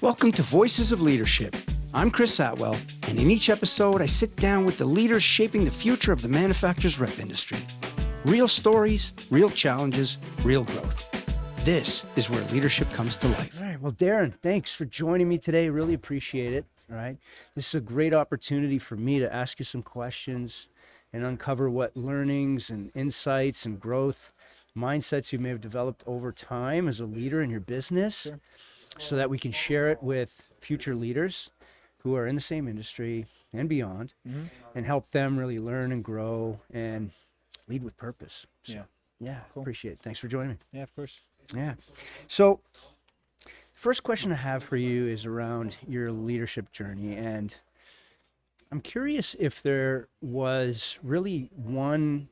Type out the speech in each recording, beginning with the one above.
Welcome to Voices of Leadership. I'm Chris Atwell, and in each episode, I sit down with the leaders shaping the future of the manufacturer's rep industry. Real stories, real challenges, real growth. This is where leadership comes to life. All right, well, Darren, thanks for joining me today. Really appreciate it. All right, this is a great opportunity for me to ask you some questions and uncover what learnings and insights and growth mindsets you may have developed over time as a leader in your business. Sure. So that we can share it with future leaders who are in the same industry and beyond, and help them really learn and grow and lead with purpose. So, yeah, cool. Appreciate it. Thanks for joining me. Yeah, of course. Yeah. So first question I have for you is around your leadership journey. And I'm curious if there was really one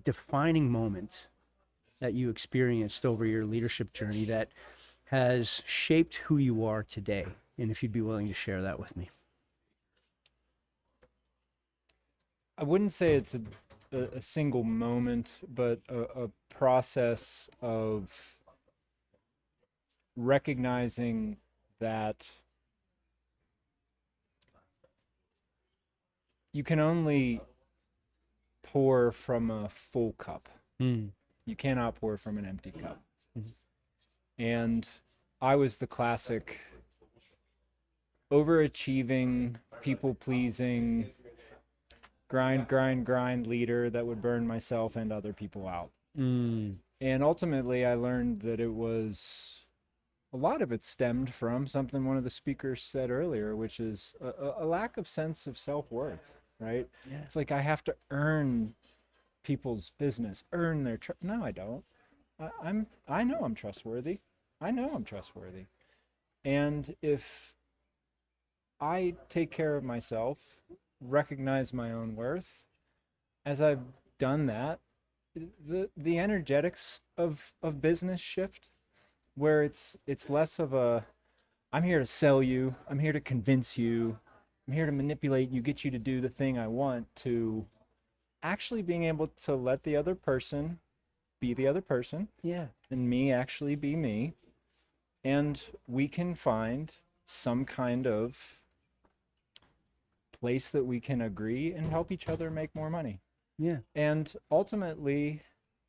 defining moment that you experienced over your leadership journey that has shaped who you are today, and if you'd be willing to share that with me. I wouldn't say it's a single moment, but a process of recognizing that you can only pour from a full cup. You cannot pour from an empty cup. And I was the classic overachieving, people-pleasing, grind leader that would burn myself and other people out. And ultimately, I learned that it was, a lot of it stemmed from something one of the speakers said earlier, which is a lack of sense of self-worth, right? Yeah. It's like I have to earn people's business, earn their trust. No, I don't. I know I'm trustworthy. And if I take care of myself, recognize my own worth, as I've done that, the energetics of business shift, where it's less of a, I'm here to sell you, I'm here to convince you, I'm here to manipulate you, get you to do the thing I want, to actually being able to let the other person be the other person, and me actually be me, and we can find some kind of place that we can agree and help each other make more money. Yeah. And ultimately,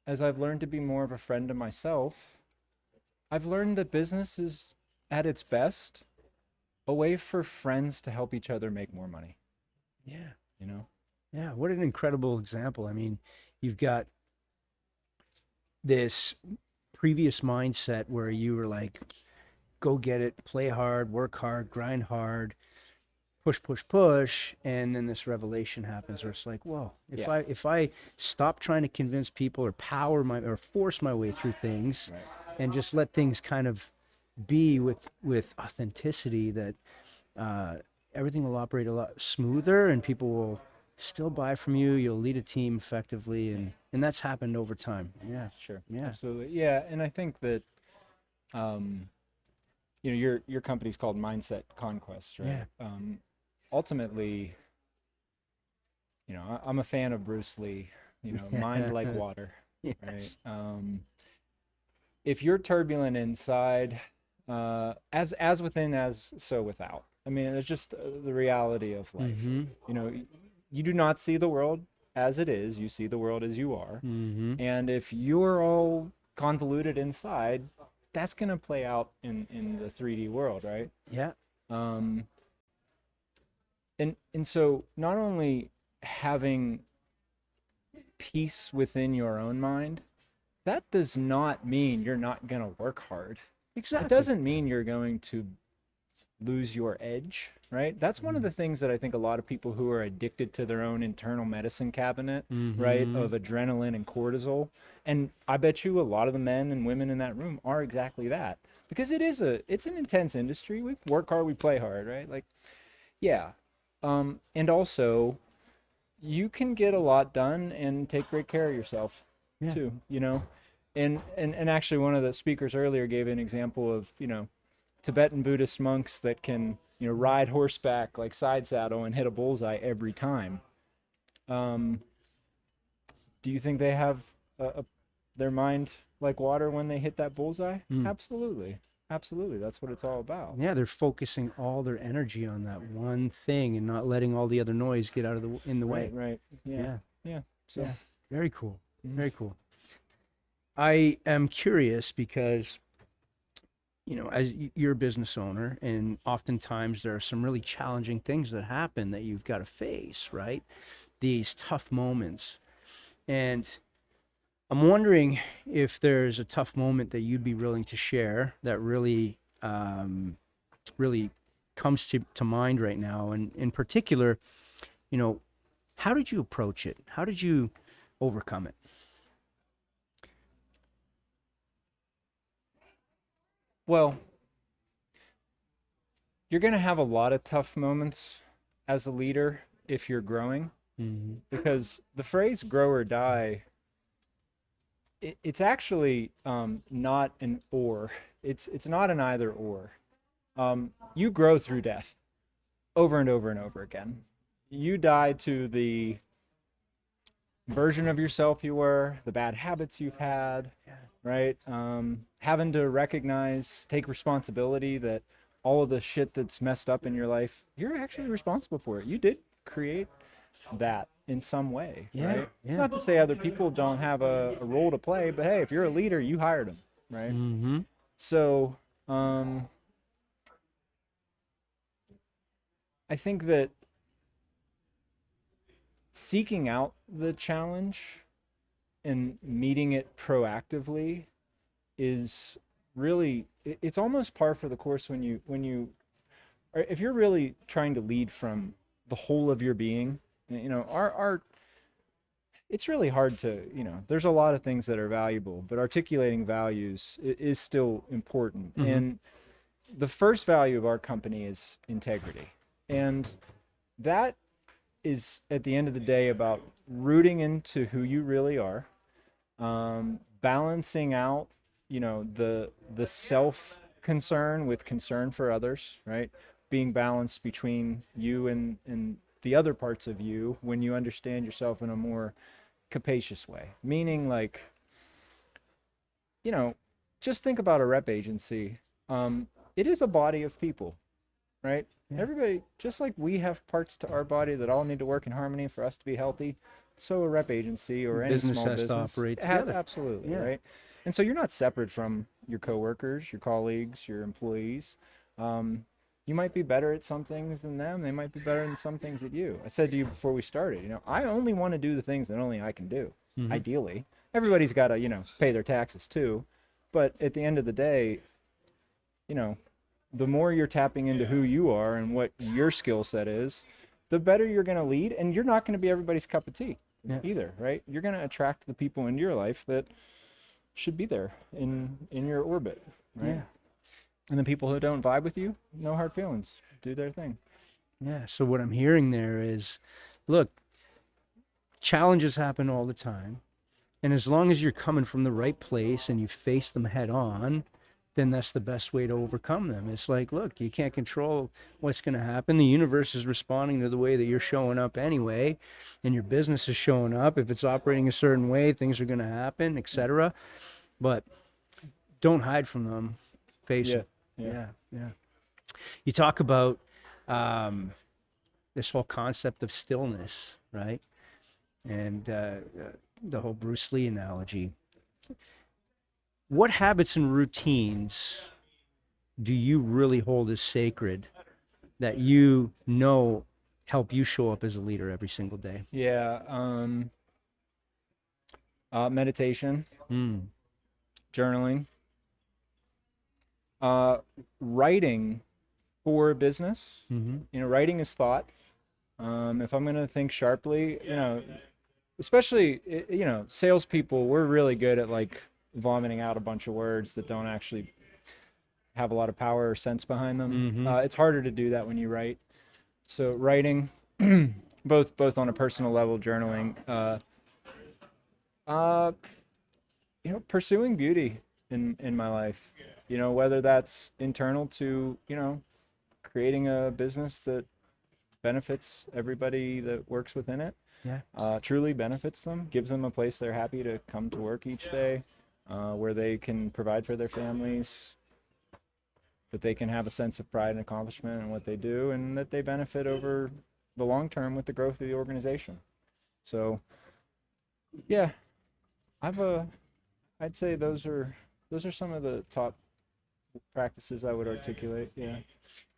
as I've learned to be more of a friend to myself, I've learned that business is at its best a way for friends to help each other make more money. Yeah. You know? Yeah, what an incredible example. I mean, you've got this previous mindset where you were like, go get it, play hard, work hard, grind hard, push, and then this revelation happens where it's like, whoa, if I stop trying to convince people or force my way through things, and just let things kind of be with authenticity, that everything will operate a lot smoother and people will still buy from you. You'll lead a team effectively, and that's happened over time. Yeah, sure. Yeah, absolutely. Yeah, and I think that your company's called Mindset Conquest, right? Yeah. Ultimately, I'm a fan of Bruce Lee, mind like water. Yes. Right? If you're turbulent inside, as within, as so without. I mean, it's just the reality of life. You do not see the world as it is. You see the world as you are. And if you're all convoluted inside, that's going to play out in the 3D world, right? Yeah. And so not only having peace within your own mind, that does not mean you're not going to work hard. Exactly. It doesn't mean you're going to lose your edge, right? That's one of the things that I think a lot of people who are addicted to their own internal medicine cabinet, right, of adrenaline and cortisol, and I bet you a lot of the men and women in that room are exactly that, because it's an intense industry. We work hard, we play hard, right? Like, yeah. And also, you can get a lot done and take great care of yourself too, and actually one of the speakers earlier gave an example of, Tibetan Buddhist monks that can, ride horseback like side saddle and hit a bullseye every time. Do you think they have their mind like water when they hit that bullseye? Absolutely. Absolutely. That's what it's all about. Yeah, they're focusing all their energy on that one thing and not letting all the other noise get out of in the way. Right. Yeah. Yeah. So, Yeah. Very cool. Mhm. Very cool. I am curious because, as you're a business owner, and oftentimes there are some really challenging things that happen that you've got to face, right? These tough moments. And I'm wondering if there's a tough moment that you'd be willing to share that really comes to mind right now. And in particular, how did you approach it? How did you overcome it? well, you're going to have a lot of tough moments as a leader if you're growing, Mm-hmm. because the phrase grow or die, it's actually not an or. It's not an either or. You grow through death over and over and over again. You die to the version of yourself you were, the bad habits you've had, Yeah. right? Having to recognize, take responsibility that all of the shit that's messed up in your life, you're actually responsible for it. You did create that in some way, Yeah, right? It's yeah. not to say other people don't have a role to play, but hey, if you're a leader, you hired them, right? Mm-hmm. So, I think that seeking out the challenge and meeting it proactively is really, it's almost par for the course or if you're really trying to lead from the whole of your being. Our it's really hard to, there's a lot of things that are valuable, but articulating values is still important. Mm-hmm. And the first value of our company is integrity, and that is at the end of the day about rooting into who you really are, balancing out, the self concern with concern for others, right? Being balanced between you and the other parts of you when you understand yourself in a more capacious way. Meaning, like, you know, just think about a rep agency. It is a body of people, right? Yeah. Everybody, just like we have parts to our body that all need to work in harmony for us to be healthy, so a rep agency or any Business small has to business operate together. absolutely, Yeah. right? And so you're not separate from your coworkers, your colleagues, your employees. You might be better at some things than them. They might be better than some things at you. I said to you before we started, I only want to do the things that only I can do. Mm-hmm. Ideally, everybody's got to, pay their taxes too. But at the end of the day, you know, the more you're tapping into who you are and what your skill set is, the better you're going to lead. And you're not going to be everybody's cup of tea either, right? You're going to attract the people into your life that should be there in your orbit, right? Yeah. And the people who don't vibe with you, no hard feelings, do their thing. Yeah. So what I'm hearing there is, look, challenges happen all the time. And as long as you're coming from the right place and you face them head on, then that's the best way to overcome them. It's like, look, you can't control what's going to happen. The universe is responding to the way that you're showing up anyway, and your business is showing up. If it's operating a certain way, things are going to happen, etc. But don't hide from them. Face it. Yeah. Yeah. You talk about this whole concept of stillness, right? And the whole Bruce Lee analogy. What habits and routines do you really hold as sacred that help you show up as a leader every single day? Yeah. Meditation, journaling, writing for business. Mm-hmm. Writing is thought. If I'm going to think sharply, especially, salespeople, we're really good at like vomiting out a bunch of words that don't actually have a lot of power or sense behind them. Mm-hmm. It's harder to do that when you write. So writing, both on a personal level, journaling, pursuing beauty in my life, whether that's internal to, creating a business that benefits everybody that works within it. Yeah. Truly benefits them, gives them a place they're happy to come to work each day, where they can provide for their families. that they can have a sense of pride and accomplishment in what they do, and that they benefit over the long term with the growth of the organization. So, yeah, I'd say those are some of the top practices I would articulate. Yeah.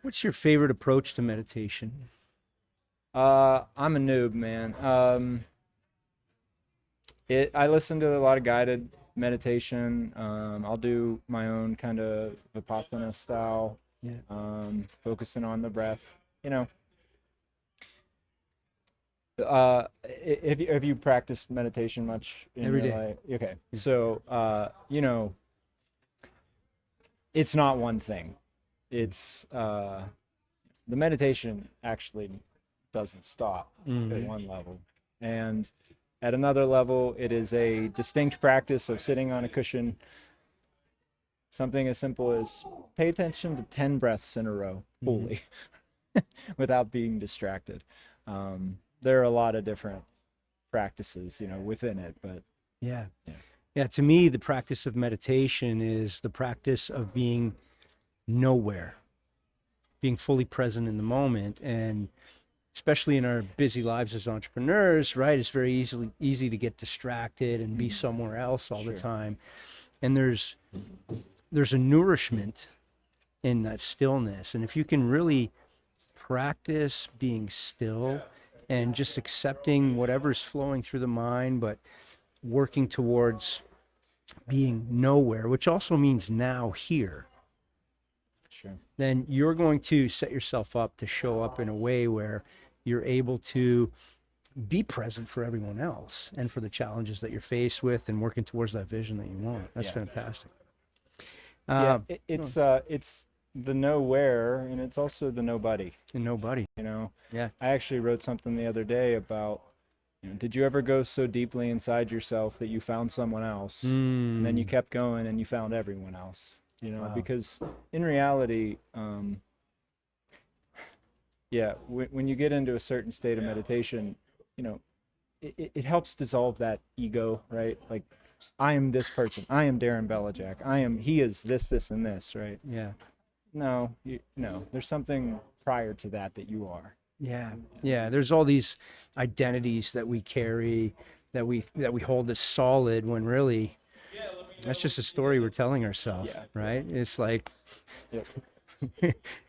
What's your favorite approach to meditation? I'm a noob, man. I listen to a lot of guided meditation. I'll do my own kind of Vipassana style, focusing on the breath. You know, have you practiced meditation much in Every your day. life? Okay, so you know, it's not one thing. It's the meditation actually doesn't stop at one level, and at another level, it is a distinct practice of sitting on a cushion. Something as simple as pay attention to 10 breaths in a row, fully, without being distracted. There are a lot of different practices, you know, within it, but Yeah. To me, the practice of meditation is the practice of being nowhere, being fully present in the moment. And especially in our busy lives as entrepreneurs, right? It's very easy to get distracted and be somewhere else all the time. And there's a nourishment in that stillness. And if you can really practice being still and just accepting whatever's flowing through the mind, but working towards being nowhere, which also means now here, then you're going to set yourself up to show up in a way where you're able to be present for everyone else and for the challenges that you're faced with and working towards that vision that you want. That's fantastic. It's the nowhere, and it's also the nobody. And nobody. You know? Yeah. I actually wrote something the other day about, you know, did you ever go so deeply inside yourself that you found someone else, and then you kept going and you found everyone else? You know, because in reality, when you get into a certain state of meditation, you know, it helps dissolve that ego, right? Like, I am this person. I am Darren Belajac. He is this, this, and this, right? Yeah. No, there's something prior to that you are. Yeah. There's all these identities that we carry, that we hold as solid, when really that's just a story we're telling ourselves, right? It's like,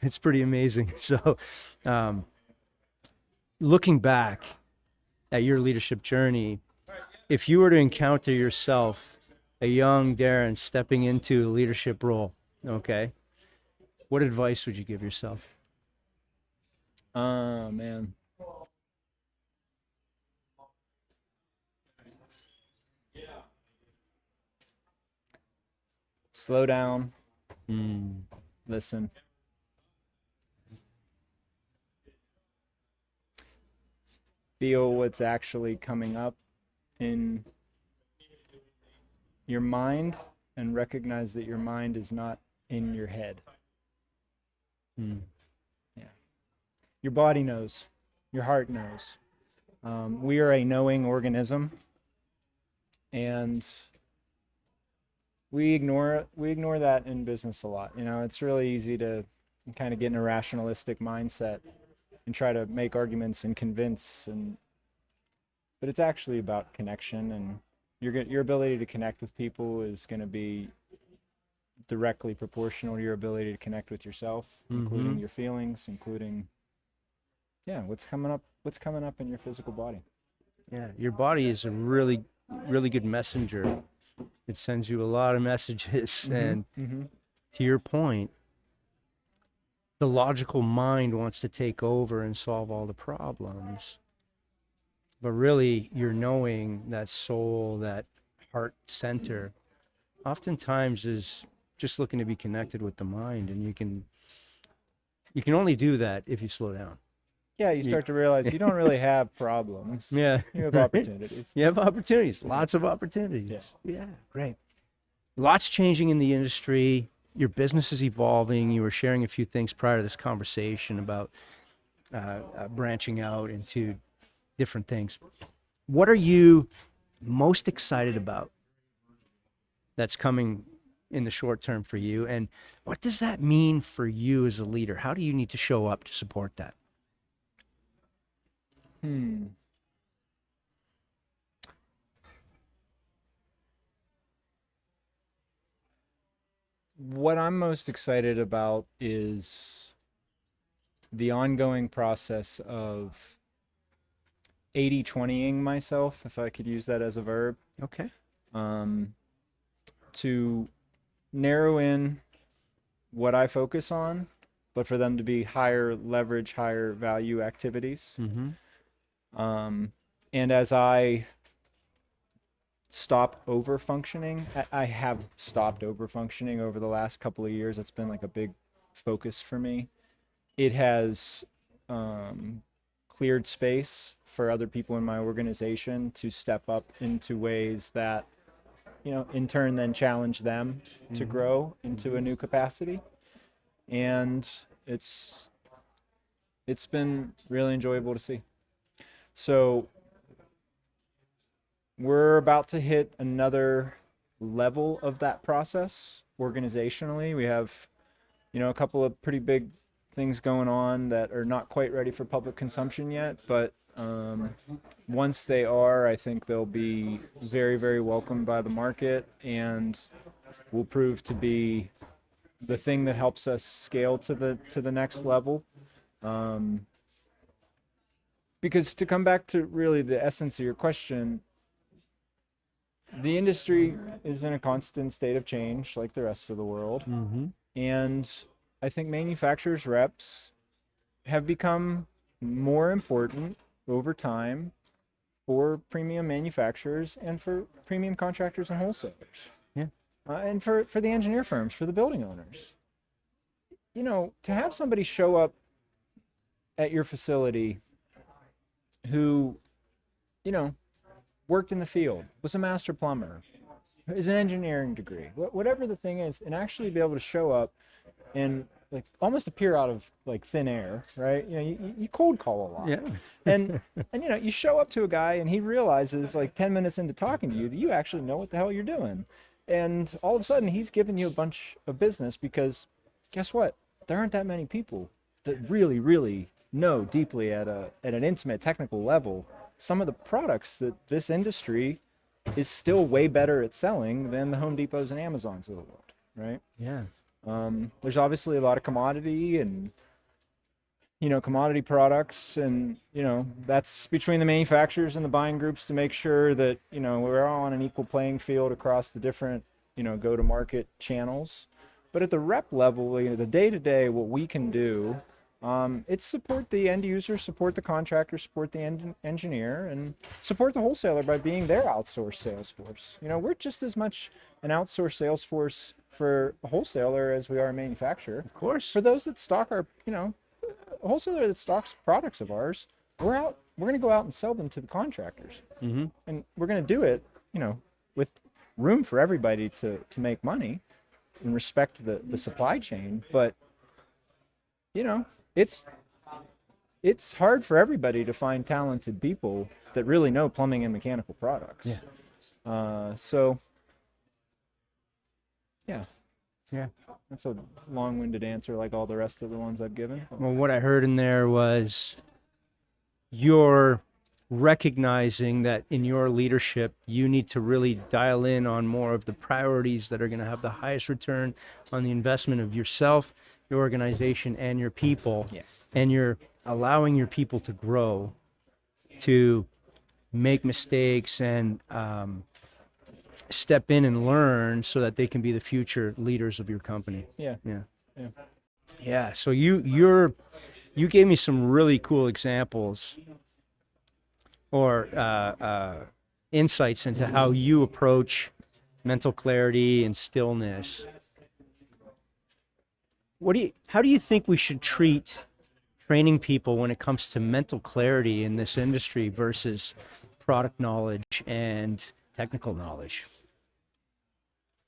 it's pretty amazing. So, looking back at your leadership journey, if you were to encounter yourself, a young Darren, stepping into a leadership role, okay, what advice would you give yourself? Man. Slow down. Listen. Feel what's actually coming up in your mind, and recognize that your mind is not in your head. Your body knows. Your heart knows. We are a knowing organism, and we ignore that in business a lot. You know, it's really easy to kind of get in a rationalistic mindset and try to make arguments and convince, but it's actually about connection, and your ability to connect with people is going to be directly proportional to your ability to connect with yourself, including your feelings, including what's coming up in your physical body. Yeah, your body is a really, really good messenger. It sends you a lot of messages, and to your point, the logical mind wants to take over and solve all the problems, but really, you're knowing, that soul, that heart center, oftentimes is just looking to be connected with the mind, and you can only do that if you slow down. Yeah, you start to realize you don't really have problems. Yeah. You have opportunities. You have opportunities, lots of opportunities. Yeah, great. Lots changing in the industry. Your business is evolving. You were sharing a few things prior to this conversation about branching out into different things. What are you most excited about that's coming in the short term for you? And what does that mean for you as a leader? How do you need to show up to support that? What I'm most excited about is the ongoing process of 80/20ing myself, if I could use that as a verb, Okay. to narrow in what I focus on, but for them to be higher leverage, higher value activities. And as I stop over functioning, I have stopped over functioning over the last couple of years. It's been like a big focus for me. It has cleared space for other people in my organization to step up into ways that, in turn then challenge them to grow into a new capacity. And it's been really enjoyable to see. So we're about to hit another level of that process organizationally. We have, a couple of pretty big things going on that are not quite ready for public consumption yet, but once they are, I think they'll be very, very welcomed by the market and will prove to be the thing that helps us scale to the next level. Because to come back to really the essence of your question, the industry is in a constant state of change like the rest of the world. And I think manufacturers' reps have become more important over time for premium manufacturers and for premium contractors and wholesalers. Yeah. And for the engineer firms, for the building owners. To have somebody show up at your facility who, worked in the field, was a master plumber, is an engineering degree, whatever the thing is, and actually be able to show up and like almost appear out of like thin air, right? You cold call a lot. Yeah. and you show up to a guy and he realizes like 10 minutes into talking to you that you actually know what the hell you're doing. And all of a sudden he's giving you a bunch of business because guess what? There aren't that many people that really, really know deeply at an intimate technical level some of the products that this industry is still way better at selling than the Home Depots and Amazons of the world, right? Yeah. There's obviously a lot of commodity and, commodity products, and, that's between the manufacturers and the buying groups to make sure that, we're all on an equal playing field across the different, go-to-market channels. But at the rep level, the day-to-day, what we can do, it's support the end user, support the contractor, support the engineer, and support the wholesaler by being their outsourced sales force. We're just as much an outsourced sales force for a wholesaler as we are a manufacturer. Of course. For those that stock our, a wholesaler that stocks products of ours, we're going to go out and sell them to the contractors. And we're going to do it, with room for everybody to make money and respect the supply chain. But, it's hard for everybody to find talented people that really know plumbing and mechanical products. Yeah. So, yeah. Yeah. That's a long-winded answer like all the rest of the ones I've given. Well, what I heard in there was you're recognizing that in your leadership, you need to really dial in on more of the priorities that are going to have the highest return on the investment of yourself, your organization, and your people. Yeah. And you're allowing your people to grow, to make mistakes and step in and learn so that they can be the future leaders of your company. Yeah. Yeah. Yeah. Yeah. So you gave me some really cool examples or insights into how you approach mental clarity and stillness. How do you think we should treat training people when it comes to mental clarity in this industry versus product knowledge and technical knowledge?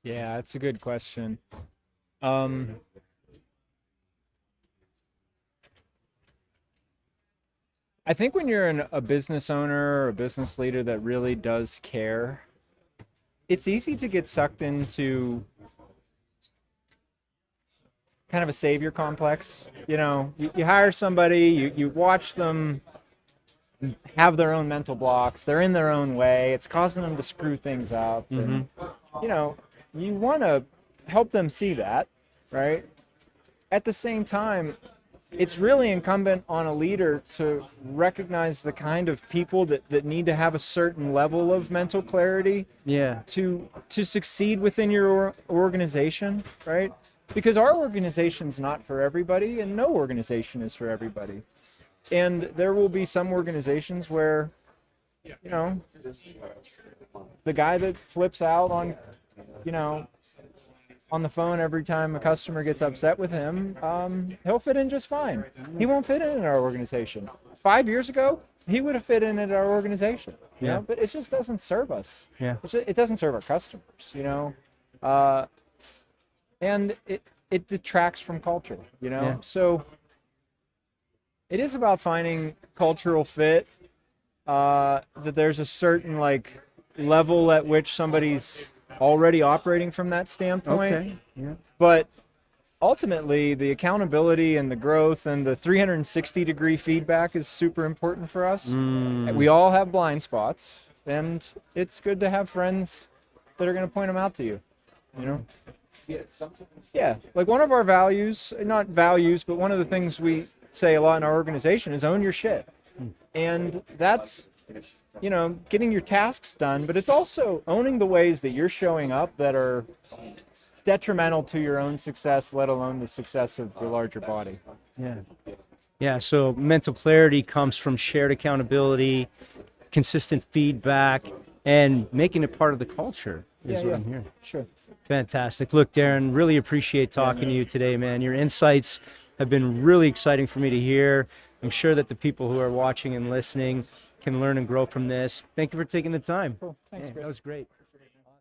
Yeah, that's a good question. I think when you're a business owner or a business leader that really does care, it's easy to get sucked into kind of a savior complex. You know, you hire somebody, you watch them have their own mental blocks. They're in their own way. It's causing them to screw things up. And, you know, you want to help them see that, right? At the same time, it's really incumbent on a leader to recognize the kind of people that need to have a certain level of mental clarity to succeed within your organization, right? Because our organization's not for everybody, and no organization is for everybody. And there will be some organizations where, you know, the guy that flips out on, you know, on the phone every time a customer gets upset with him, he'll fit in just fine. He won't fit in our organization. 5 years ago, he would have fit in at our organization, you know, but it just doesn't serve us. It doesn't serve our customers, you know, and it detracts from culture, you know. So it is about finding cultural fit, that there's a certain like level at which somebody's already operating from that standpoint. But ultimately, the accountability and the growth and the 360-degree feedback is super important for us. We all have blind spots, and it's good to have friends that are going to point them out to you, you know? Yeah, like one of our values, not values, but one of the things we say a lot in our organization is own your shit. And that's, you know, getting your tasks done, but it's also owning the ways that you're showing up that are detrimental to your own success, let alone the success of the larger body. Yeah, so mental clarity comes from shared accountability, consistent feedback, and making it part of the culture is what I'm hearing. Sure. Fantastic. Look, Darren, really appreciate talking to you today, man. Your insights have been really exciting for me to hear. I'm sure that the people who are watching and listening can learn and grow from this. Thank you for taking the time. Cool. Thanks, Chris. That was great.